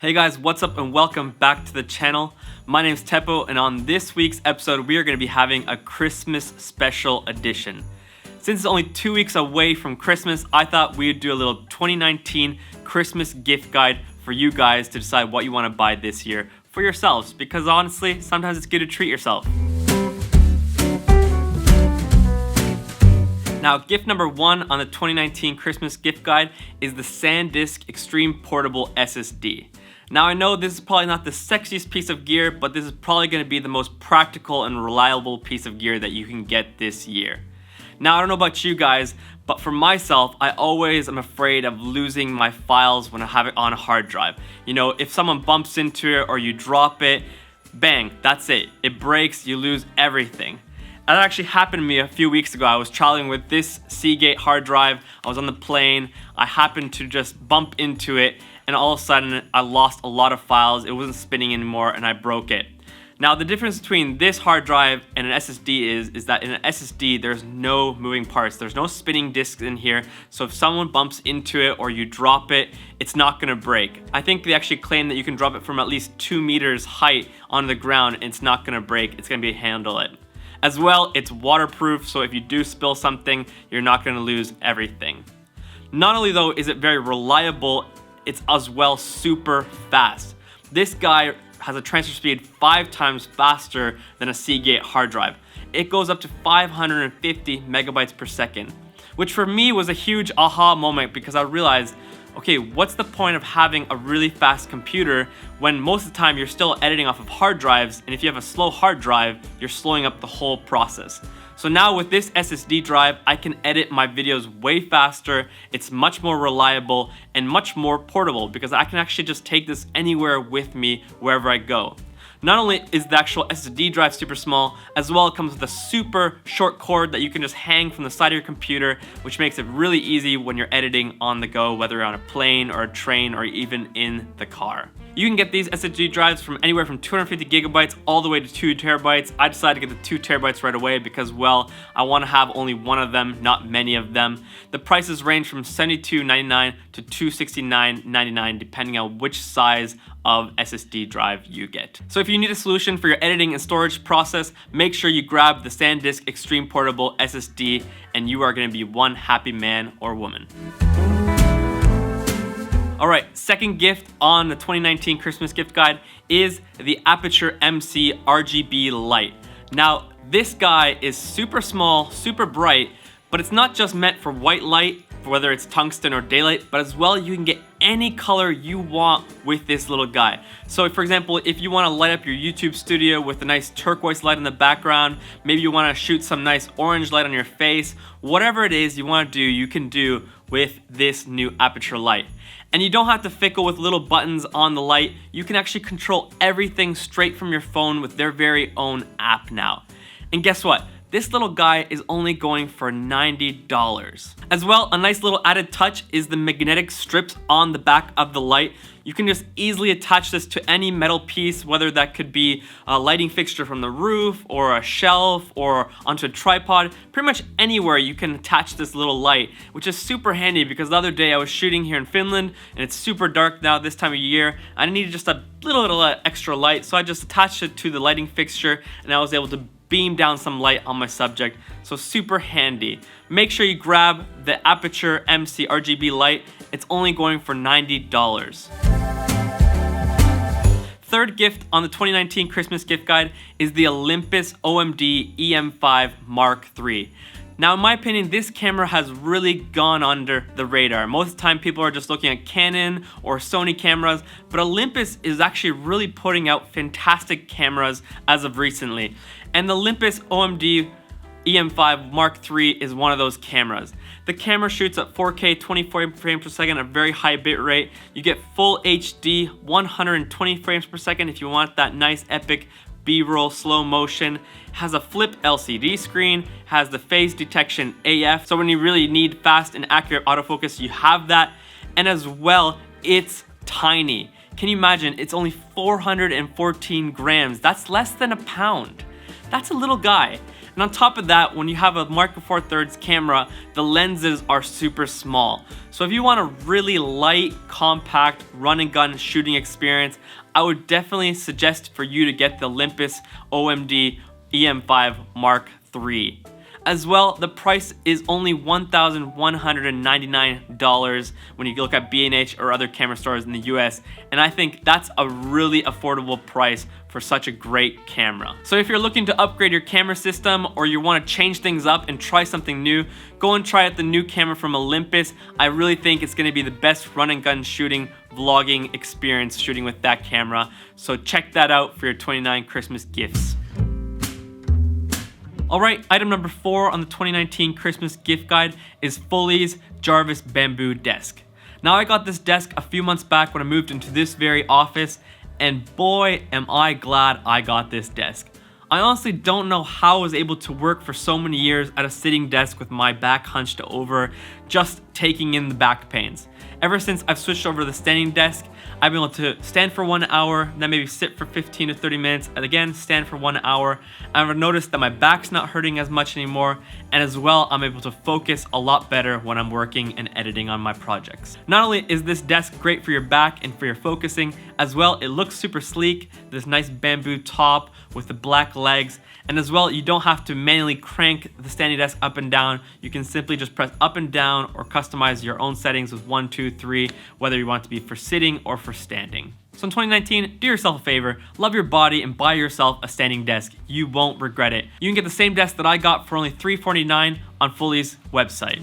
Hey guys, what's up and welcome back to the channel. My name's Teppo and on this week's episode we are going to be having a Christmas special edition. Since it's only 2 weeks away from Christmas, I thought we'd do a little 2019 Christmas gift guide for you guys to decide what you want to buy this year for yourselves, because honestly, sometimes it's good to treat yourself. Now, gift number one on the 2019 Christmas gift guide is the SanDisk Extreme Portable SSD. Now, I know this is probably not the sexiest piece of gear, but this is probably going to be the most practical and reliable piece of gear that you can get this year. Now, I don't know about you guys, but for myself, I always am afraid of losing my files when I have it on a hard drive. You know, if someone bumps into it or you drop it, bang, that's it. It breaks, you lose everything. That actually happened to me a few weeks ago. I was traveling with this Seagate hard drive. I was on the plane. I happened to just bump into it, and all of a sudden, I lost a lot of files. It wasn't spinning anymore, and I broke it. Now, the difference between this hard drive and an SSD is that in an SSD, there's no moving parts. There's no spinning discs in here, so if someone bumps into it or you drop it, it's not gonna break. I think they actually claim that you can drop it from at least 2 meters height on the ground, and it's not gonna break. It's gonna be handle it. As well, it's waterproof, so if you do spill something, you're not gonna lose everything. Not only though is it very reliable, it's as well super fast. This guy has a transfer speed 5 times faster than a Seagate hard drive. It goes up to 550 megabytes per second, which for me was a huge aha moment because I realized, okay, what's the point of having a really fast computer when most of the time you're still editing off of hard drives, and if you have a slow hard drive, you're slowing up the whole process. So now with this SSD drive, I can edit my videos way faster, it's much more reliable, and much more portable because I can actually just take this anywhere with me wherever I go. Not only is the actual SSD drive super small, as well it comes with a super short cord that you can just hang from the side of your computer, which makes it really easy when you're editing on the go, whether you're on a plane or a train or even in the car. You can get these SSD drives from anywhere from 250 gigabytes all the way to 2 terabytes. I decided to get the 2 terabytes right away because, well, I want to have only one of them, not many of them. The prices range from $72.99 to $269.99 depending on which size of SSD drive you get. So if you need a solution for your editing and storage process, make sure you grab the SanDisk Extreme Portable SSD and you are going to be one happy man or woman. Alright, second gift on the 2019 Christmas gift guide is the Aputure MC RGB Light. Now, this guy is super small, super bright, but it's not just meant for white light, whether it's tungsten or daylight, but as well you can get any color you want with this little guy. So for example, if you want to light up your YouTube studio with a nice turquoise light in the background, maybe you want to shoot some nice orange light on your face, whatever it is you want to do, you can do with this new Aputure light. And you don't have to fickle with little buttons on the light. You can actually control everything straight from your phone with their very own app now. And guess what? This little guy is only going for $90. As well, a nice little added touch is the magnetic strips on the back of the light. You can just easily attach this to any metal piece, whether that could be a lighting fixture from the roof or a shelf or onto a tripod. Pretty much anywhere you can attach this little light, which is super handy because the other day I was shooting here in Finland and it's super dark now this time of year. I needed just a little extra light, so I just attached it to the lighting fixture and I was able to beam down some light on my subject, so super handy. Make sure you grab the Aputure MC RGB light. It's only going for $90. Third gift on the 2019 Christmas gift guide is the Olympus OMD EM5 Mark III. Now, in my opinion, this camera has really gone under the radar. Most of the time, people are just looking at Canon or Sony cameras, but Olympus is actually really putting out fantastic cameras as of recently. And the Olympus OMD EM5 Mark III is one of those cameras. The camera shoots at 4K 24 frames per second, a very high bit rate. You get full HD 120 frames per second if you want that nice epic B-roll slow motion. Has a flip LCD screen, has the phase detection AF, so when you really need fast and accurate autofocus, you have that. And as well, it's tiny. Can you imagine? It's only 414 grams. That's less than a pound. That's a little guy. And on top of that, when you have a Micro Four Thirds camera, the lenses are super small. So if you want a really light, compact, run and gun shooting experience, I would definitely suggest for you to get the Olympus OMD EM5 Mark III. As well, the price is only $1,199 when you look at B&H or other camera stores in the US, and I think that's a really affordable price for such a great camera. So if you're looking to upgrade your camera system or you want to change things up and try something new, go and try out the new camera from Olympus. I really think it's going to be the best run and gun shooting, vlogging experience shooting with that camera. So check that out for your 29 Christmas gifts. Alright, item number 4 on the 2019 Christmas gift guide is Fully's Jarvis Bamboo Desk. Now I got this desk a few months back when I moved into this very office, and boy am I glad I got this desk. I honestly don't know how I was able to work for so many years at a sitting desk with my back hunched over, just taking in the back pains. Ever since I've switched over to the standing desk, I've been able to stand for 1 hour, then maybe sit for 15 to 30 minutes, and again stand for 1 hour. I've noticed that my back's not hurting as much anymore, and as well, I'm able to focus a lot better when I'm working and editing on my projects. Not only is this desk great for your back and for your focusing, as well, it looks super sleek, this nice bamboo top with the black legs, and as well, you don't have to manually crank the standing desk up and down. You can simply just press up and down or customize your own settings with 1, 2, 3, whether you want it to be for sitting or for standing. So in 2019, do yourself a favor, love your body and buy yourself a standing desk. You won't regret it. You can get the same desk that I got for only $349 on Fully's website.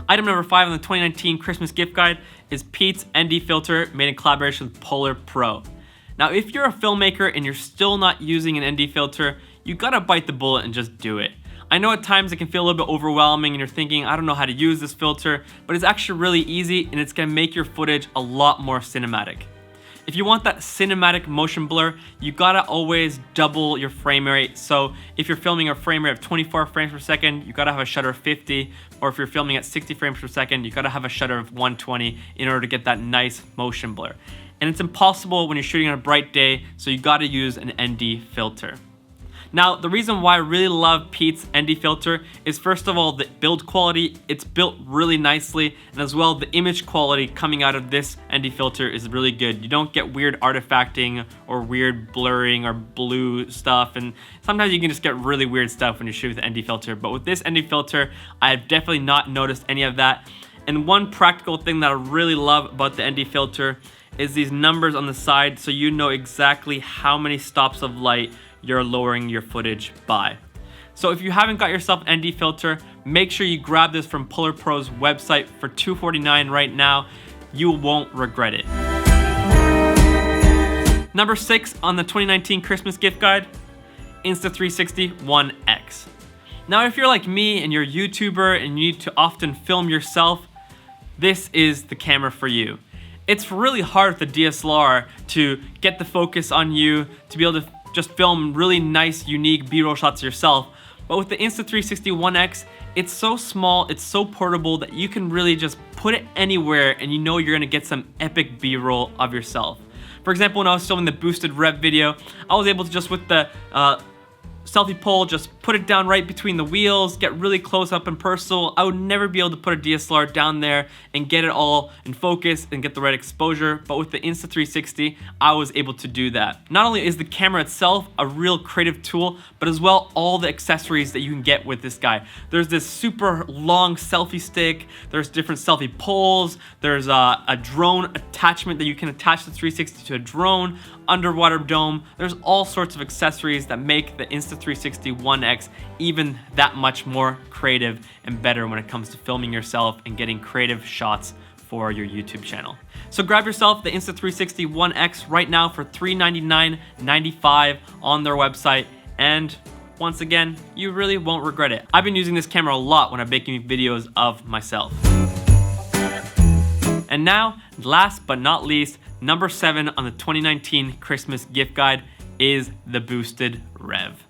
Item number 5 on the 2019 Christmas gift guide is Pete's ND filter made in collaboration with Polar Pro. Now, if you're a filmmaker and you're still not using an ND filter, you gotta bite the bullet and just do it. I know at times it can feel a little bit overwhelming and you're thinking, I don't know how to use this filter, but it's actually really easy and it's gonna make your footage a lot more cinematic. If you want that cinematic motion blur, you gotta always double your frame rate. So if you're filming a frame rate of 24 frames per second, you gotta have a shutter of 50, or if you're filming at 60 frames per second, you gotta have a shutter of 120 in order to get that nice motion blur. And it's impossible when you're shooting on a bright day, so you gotta use an ND filter. Now, the reason why I really love Pete's ND filter is first of all, the build quality. It's built really nicely, and as well, the image quality coming out of this ND filter is really good. You don't get weird artifacting or weird blurring or blue stuff, and sometimes you can just get really weird stuff when you shoot with the ND filter. But with this ND filter, I have definitely not noticed any of that. And one practical thing that I really love about the ND filter is these numbers on the side, so you know exactly how many stops of light you're lowering your footage by. So if you haven't got yourself an ND filter, make sure you grab this from Polar Pro's website for $249 right now. You won't regret it. Number 6 on the 2019 Christmas gift guide, Insta360 One X. Now, if you're like me and you're a YouTuber and you need to often film yourself, this is the camera for you. It's really hard with the DSLR to get the focus on you, to be able to just film really nice, unique B-roll shots yourself. But with the Insta360 One X, it's so small, it's so portable that you can really just put it anywhere and you know you're gonna get some epic B-roll of yourself. For example, when I was filming the boosted rev video, I was able to just with the selfie pole, just put it down right between the wheels, get really close up and personal. I would never be able to put a DSLR down there and get it all in focus and get the right exposure, but with the Insta360, I was able to do that. Not only is the camera itself a real creative tool, but as well all the accessories that you can get with this guy. There's this super long selfie stick, there's different selfie poles, there's a drone attachment that you can attach the 360 to a drone, underwater dome. There's all sorts of accessories that make the Insta360 One X even that much more creative and better when it comes to filming yourself and getting creative shots for your YouTube channel. So grab yourself the Insta360 One X right now for $399.95 on their website, and once again, you really won't regret it. I've been using this camera a lot when I'm making videos of myself. And now, last but not least, number 7 on the 2019 Christmas gift guide is the boosted rev.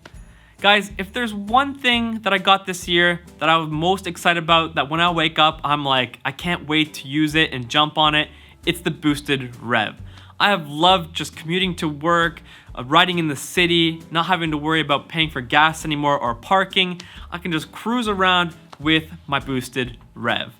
Guys, if there's one thing that I got this year that I was most excited about, that when I wake up, I'm like, I can't wait to use it and jump on it, it's the boosted rev. I have loved just commuting to work, riding in the city, not having to worry about paying for gas anymore or parking. I can just cruise around with my boosted rev.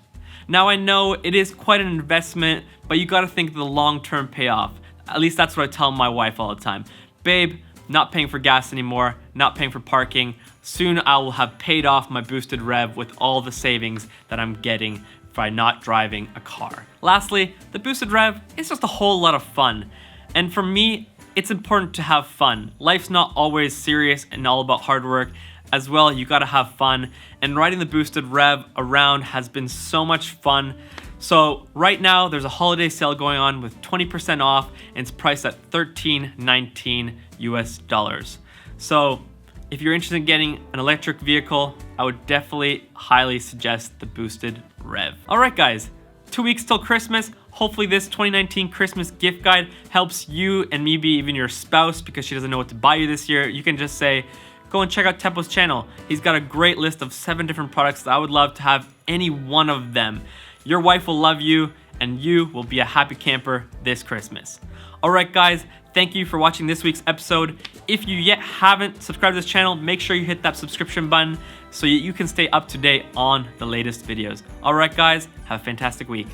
Now I know it is quite an investment, but you gotta think of the long-term payoff. At least that's what I tell my wife all the time. Babe, not paying for gas anymore, not paying for parking. Soon I will have paid off my boosted rev with all the savings that I'm getting by not driving a car. Lastly, the boosted rev is just a whole lot of fun. And for me, it's important to have fun. Life's not always serious and all about hard work. As well, you gotta have fun. And riding the boosted rev around has been so much fun. So right now, there's a holiday sale going on with 20% off, and it's priced at $13.19 US. So if you're interested in getting an electric vehicle, I would definitely highly suggest the boosted rev. All right, guys, 2 weeks till Christmas. Hopefully this 2019 Christmas gift guide helps you and maybe even your spouse because she doesn't know what to buy you this year. You can just say, go and check out Tempo's channel. He's got a great list of 7 different products that I would love to have any one of them. Your wife will love you and you will be a happy camper this Christmas. All right, guys, thank you for watching this week's episode. If you yet haven't subscribed to this channel, make sure you hit that subscription button so you can stay up to date on the latest videos. All right, guys, have a fantastic week.